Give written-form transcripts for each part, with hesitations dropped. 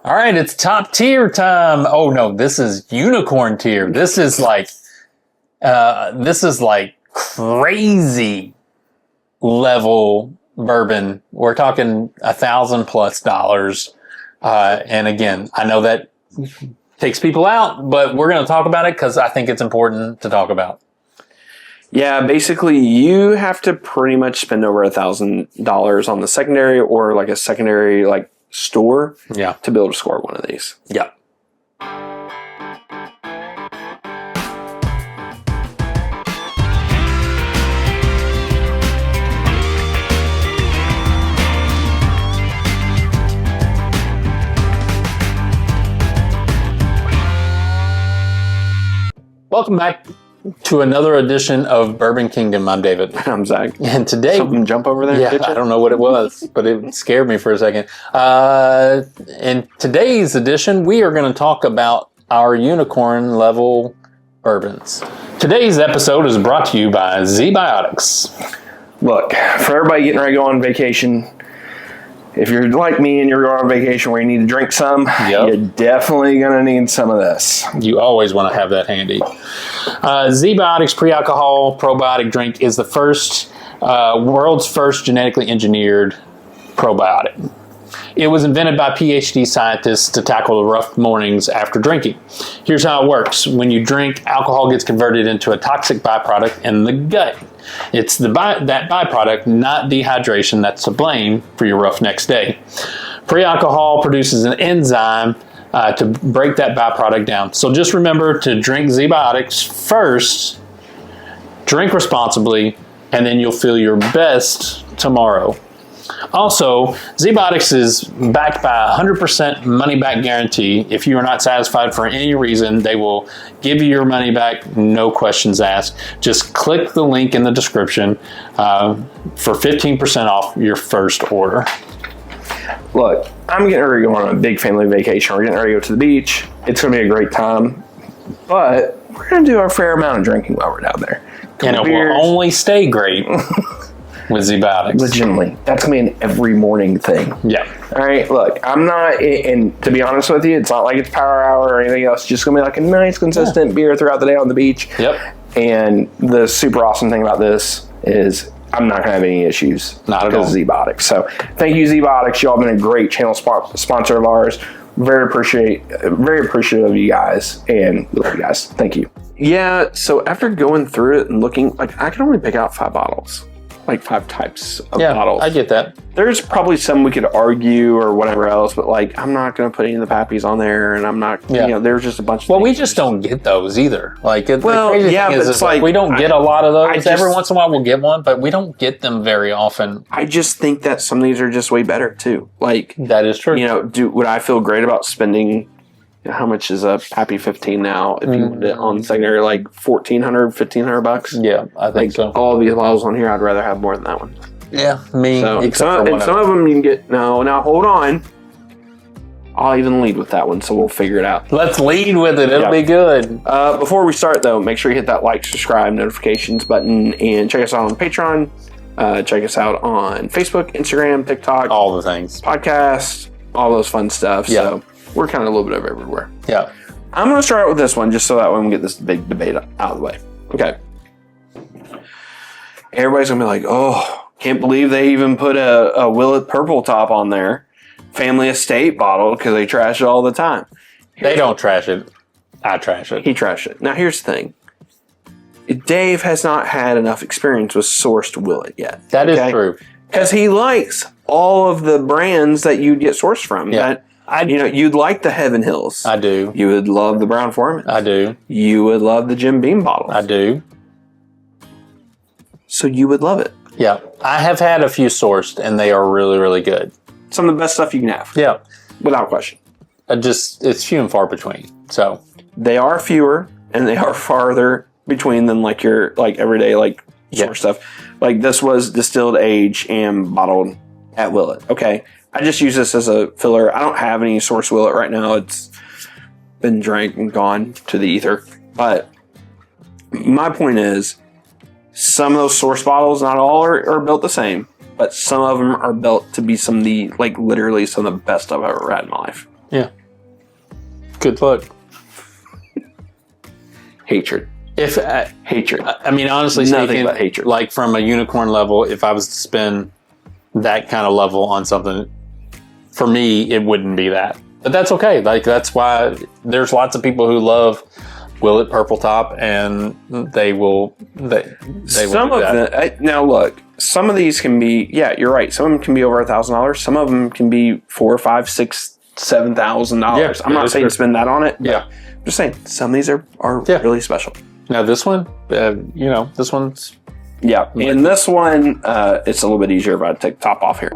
All right, it's top tier time. Oh no, this is unicorn tier. This is like crazy level bourbon. We're talking $1,000+ and again, I know that takes people out, but we're going to talk about it because I think it's important to talk about. Yeah, basically you have to pretty much spend over $1,000 on the secondary or like a secondary like store to be able to score one of these. Yeah. Welcome back to another edition of Bourbon Kingdom. I'm David. I'm Zach. And today... Something jump over there? Yeah, I don't know what it was, but it scared me for a second. In today's edition, we are going to talk about our unicorn level bourbons. Today's episode is brought to you by ZBiotics. Look, for everybody getting ready to go on vacation, if you're like me and you're going on vacation where you need to drink some, you're definitely going to need some of this. You always want to have that handy. ZBiotics pre-alcohol probiotic drink is the world's first genetically engineered probiotic. It was invented by PhD scientists to tackle the rough mornings after drinking. Here's how it works. When you drink, alcohol gets converted into a toxic byproduct in the gut. It's that byproduct, not dehydration, that's to blame for your rough next day. Pre-alcohol produces an enzyme to break that byproduct down. So just remember to drink ZBiotics first, drink responsibly, and then you'll feel your best tomorrow. Also, ZBiotics is backed by a 100% money-back guarantee. If you are not satisfied for any reason, they will give you your money back, no questions asked. Just click the link in the description for 15% off your first order. Look, I'm getting ready to go on a big family vacation. We're getting ready to go to the beach. It's going to be a great time. But we're going to do our fair amount of drinking while we're down there. And it will only stay great with ZBiotics. Legitimately. That's going to be an every morning thing. Yeah. All right, look, I'm not, and to be honest with you, it's not like it's power hour or anything else. It's just going to be like a nice, consistent beer throughout the day on the beach. Yep. And the super awesome thing about this is I'm not going to have any issues. Not at all. Because of ZBiotics. So thank you, ZBiotics. Y'all have been a great channel sponsor of ours. Very appreciative of you guys, and we love you guys. Thank you. Yeah, so after going through it and looking, like I can only pick out 5 bottles. Like 5 types of bottles. I get that. There's probably some we could argue or whatever else, but like I'm not going to put any of the Pappies on there, and I'm not. You know, there's just a bunch. Well, we just don't get those either. Like, the crazy thing but is like we don't get a lot of those. Every once in a while we'll get one, but we don't get them very often. I just think that some of these are just way better too. Like that is true. You know, would I feel great about spending? How much is a Pappy 15 now? If you want it on secondary, like $1,400-$1,500. Yeah, I think so. All these bottles on here, I'd rather have more than that one. Yeah, me. So, and some of them you can get. Now hold on. I'll even lead with that one, so we'll figure it out. Let's lead with it. It'll be good. Before we start, though, make sure you hit that like, subscribe, notifications button, and check us out on Patreon. Check us out on Facebook, Instagram, TikTok. All the things. Podcasts, all those fun stuff. Yeah. So we're kind of a little bit of everywhere. Yeah. I'm going to start out with this one just so that way we can get this big debate out of the way. Okay. Everybody's going to be like, oh, can't believe they even put a Willet Purple Top on there. Family Estate bottle because they trash it all the time. They don't trash it. I trash it. He trashed it. Now, here's the thing. Dave has not had enough experience with sourced Willet yet. That is true. Because he likes all of the brands that you'd get sourced from. Yeah. You'd like the Heaven Hills. I do. You would love the Brown Foreman. I do. You would love the Jim Beam bottles. I do. So you would love it. Yeah. I have had a few sourced, and they are really, really good. Some of the best stuff you can have. Yeah. Without question. It's few and far between. So they are fewer, and they are farther between than like your everyday source stuff. Like this was distilled, aged, and bottled at Willet. Okay. I just use this as a filler. I don't have any source Willet right now. It's been drank and gone to the ether. But my point is, some of those source bottles, not all are built the same, but some of them are built to be some of the, literally some of the best I've ever had in my life. Yeah. Good luck. Hatred. If Hatred. I mean, honestly Nothing speaking, but hatred. like from a unicorn level, if I was to spend that kind of level on something, for me, it wouldn't be that. But that's okay. Like, that's why there's lots of people who love Willet Purple Top, and they will Some do of that. now look, some of these can be, yeah, you're right. Some of them can be over $1,000. Some of them can be $4,000, $5,000, $6,000, $7,000. Yeah, I'm not saying to spend that on it. But Yeah. I'm just saying some of these are really special. Now this one, this one's Yeah, and this one, it's a little bit easier if I take the top off here.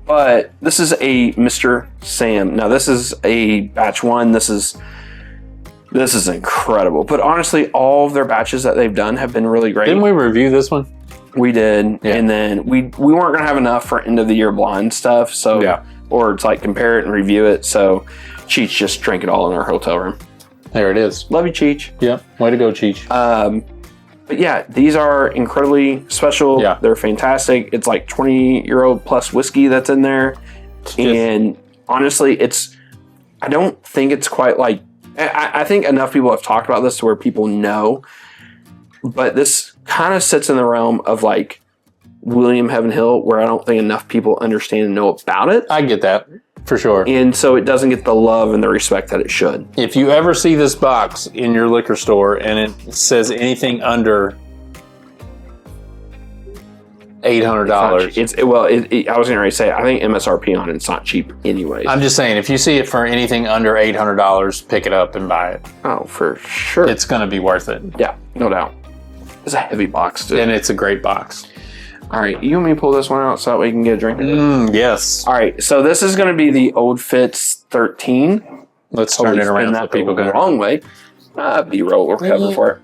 But this is a Mr. Sam. Now this is a batch one. This is incredible. But honestly, all of their batches that they've done have been really great. Didn't we review this one? We did, Yeah. and then we weren't gonna have enough for end of the year blind stuff. So Yeah. or to like compare it and review it. So Cheech just drank it all in our hotel room. There it is. Love you, Cheech. Yep. Way to go, Cheech. But yeah, these are incredibly special. Yeah. They're fantastic. It's like 20-year-old plus whiskey that's in there. And honestly, I don't think it's quite like, I think enough people have talked about this to where people know, but this kind of sits in the realm of like William Heaven Hill, where I don't think enough people understand and know about it. I get that for sure. And so it doesn't get the love and the respect that it should. If you ever see this box in your liquor store and it says anything under $800, I was going to say, I think MSRP on it's not cheap anyways. I'm just saying, if you see it for anything under $800, pick it up and buy it. Oh, for sure. It's going to be worth it. Yeah, no doubt. It's a heavy box, too. And it's a great box. All right, you want me to pull this one out so that we can get a drink? Yes. All right, so this is going to be the Old Fitz 13. Let's turn it around so people the can. wrong way. B-roll, we're covered for it.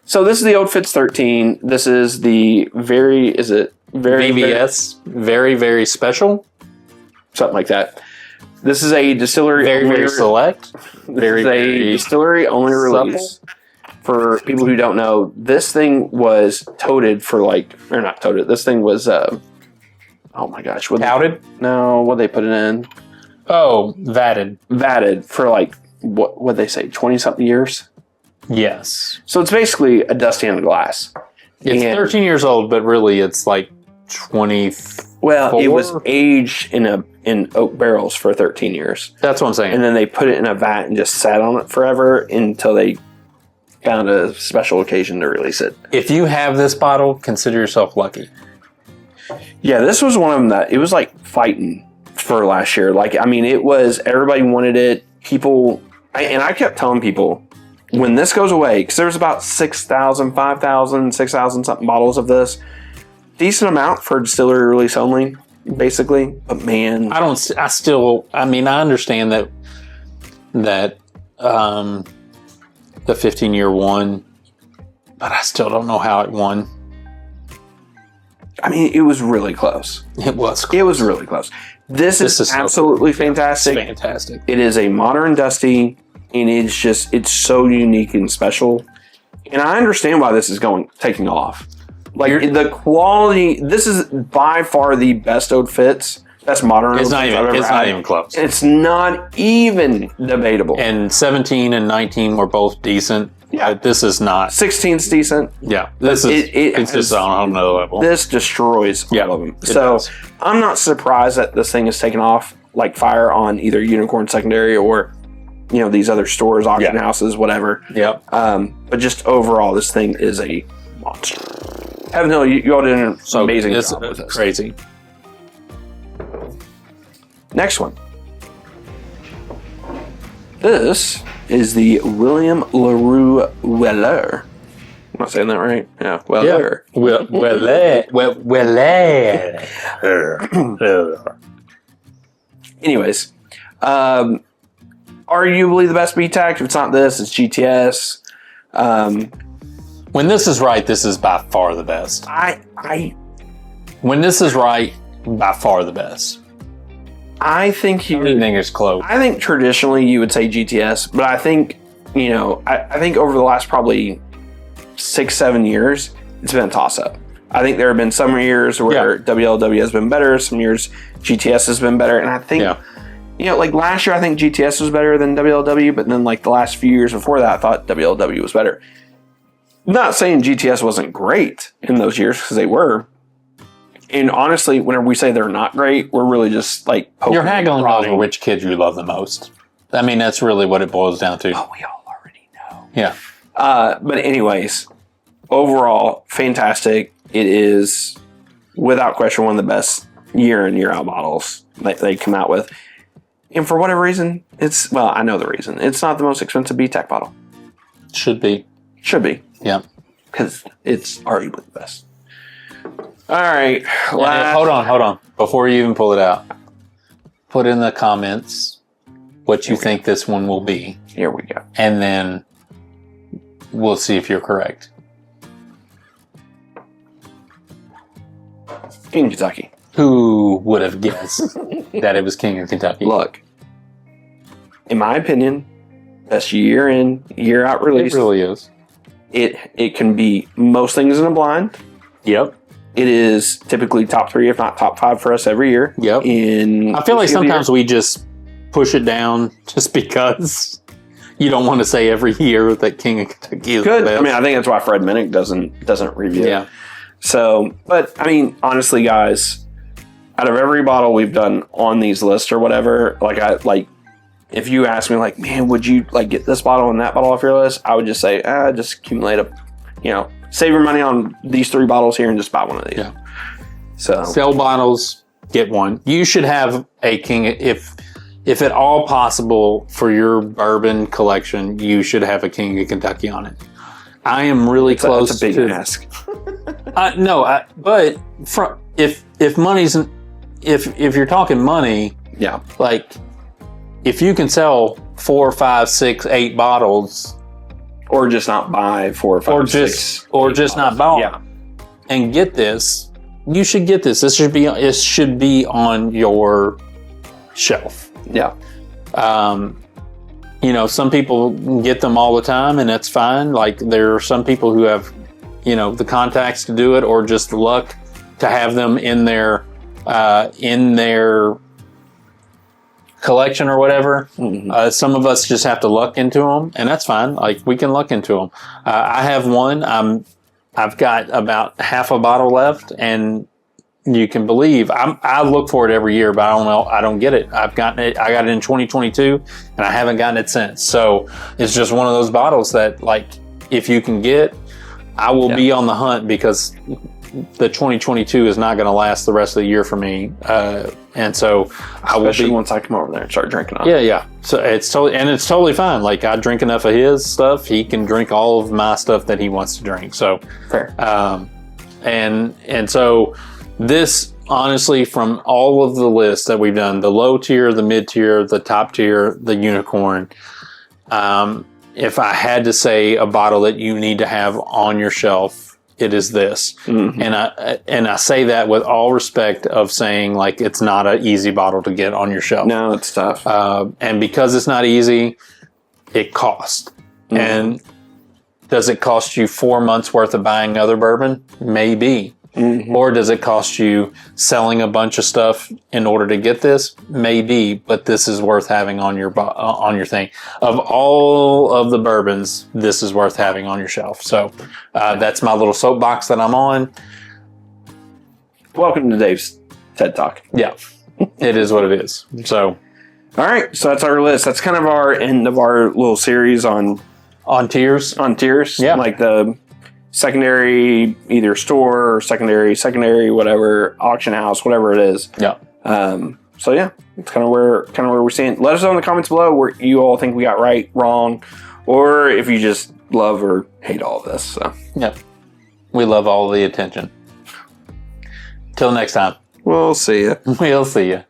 So this is the Old Fitz 13. This is the very VVS, very, very special. something like that. This is a distillery Very, very select. This is a distillery only release. For people who don't know, this thing was toted for not toted. This thing was, oh my gosh. Touted? No, what they put it in? Oh, vatted. Vatted for what they say, 20-something years? Yes. So it's basically a dusty on a glass. It's 13 years old, but really it's like 20. Well, it was aged in oak barrels for 13 years. That's what I'm saying. And then they put it in a vat and just sat on it forever until they found a special occasion to release it. If you have this bottle, consider yourself lucky. Yeah, this was one of them that it was like fighting for last year. It was, everybody wanted it. I kept telling people, when this goes away, because there's about 6,000, 5,000, 6,000 something bottles of this, decent amount for distillery release only, basically. But man, I understand that the 15-year won, but I still don't know how it won. It was really close. It was. It was really close. This is absolutely fantastic. It's fantastic. It is a modern dusty, and it's so unique and special. And I understand why this is taking off. The quality, this is by far the best Old Fitz. Best modern. It's not even close. It's not even debatable. And 17 and 19 were both decent. Yeah. This is not. 16's decent. Yeah. It's just on another level. This destroys all of them. So does. I'm not surprised that this thing is taken off like fire on either Unicorn Secondary or these other stores, auction houses, whatever. Yep. But just overall, this thing is a monster. Heaven Hill, you all did an amazing job with this. Crazy. Next one. This is the William LaRue Weller. Am I saying that right? Yeah, Weller. Anyways, arguably the best BTAC. If it's not this, it's GTS. When this is right, this is by far the best. When this is right, by far the best. I think anything is close. I think traditionally you would say GTS, but I think, I think over the last probably 6-7 years, it's been a toss-up. I think there have been some years where WLW has been better, some years GTS has been better, and I think you know, like last year I think GTS was better than WLW, but then like the last few years before that I thought WLW was better. Not saying GTS wasn't great in those years, because they were. And honestly, whenever we say they're not great, we're really just like poking. You're haggling over which kid you love the most. I mean, that's really what it boils down to. Oh, we all already know. Yeah. But anyways, overall, fantastic. It is, without question, one of the best year in, year out bottles that they come out with. And for whatever reason, it's, well, I know the reason. It's not the most expensive BTEC bottle. Should be. Should be. Yeah. Because it's arguably the best. All right. Hold on. Before you even pull it out, put in the comments what you think this one will be. Here we go. And then we'll see if you're correct. King Kentucky. Who would have guessed that it was King of Kentucky? Look, in my opinion, best year in, year out release. It really is. It can be most things in a blind. Yep. It is typically top 3, if not top 5 for us every year. Yep. I feel like sometimes we just push it down just because you don't want to say every year that King of Kentucky is the best. I mean, I think that's why Fred Minnick doesn't review. Yeah. So, but I mean, honestly, guys, out of every bottle we've done on these lists or whatever, if you ask me, like, man, would you like get this bottle and that bottle off your list? I would just say, just accumulate save your money on these 3 bottles here and just buy one of these. Yeah. So sell bottles, get one. You should have a King, if at all possible for your bourbon collection, you should have a King of Kentucky on it. I am really close. That's a big ask. But if money's, if you're talking money, yeah, like if you can sell 4, 5, 6, 8 bottles. Or just not buy 4 or 5 or or just 6 or just not buy, yeah, and get this. You should get this. It should be on your shelf. Yeah. Some people get them all the time, and that's fine. Like there are some people who have, the contacts to do it, or just luck to have them in their collection or whatever. Mm-hmm. Some of us just have to luck into them, and that's fine. Like we can luck into them. I have one. I've got about half a bottle left, and you can believe I look for it every year, but I don't get it. I got it in 2022, and I haven't gotten it since. So it's just one of those bottles that, like, if you can get, I will be on the hunt, because the 2022 is not going to last the rest of the year for me. And so I will especially once I come over there and start drinking on it. Yeah. So it's totally fine. Like I drink enough of his stuff. He can drink all of my stuff that he wants to drink. So fair. And so this, honestly, from all of the lists that we've done, the low tier, the mid tier, the top tier, the unicorn, if I had to say a bottle that you need to have on your shelf, it is this. Mm-hmm. And I say that with all respect of saying, like, it's not an easy bottle to get on your shelf. No, it's tough. And because it's not easy, it costs. Mm-hmm. And does it cost you 4 months worth of buying other bourbon? Maybe. Mm-hmm. Or does it cost you selling a bunch of stuff in order to get this? Maybe, but this is worth having on your thing. Of all of the bourbons, this is worth having on your shelf. So that's my little soapbox that I'm on. Welcome to Dave's TED Talk. Yeah, it is what it is. So, all right, so that's our list. That's kind of our end of our little series on tiers. On tiers, yeah, like the secondary, either store or secondary, whatever, auction house, whatever it is. Yeah. So yeah, it's kind of where we're seeing. Let us know in the comments below where you all think we got right, wrong, or if you just love or hate all of this. So yeah, we love all the attention. Till next time. We'll see you. We'll see you.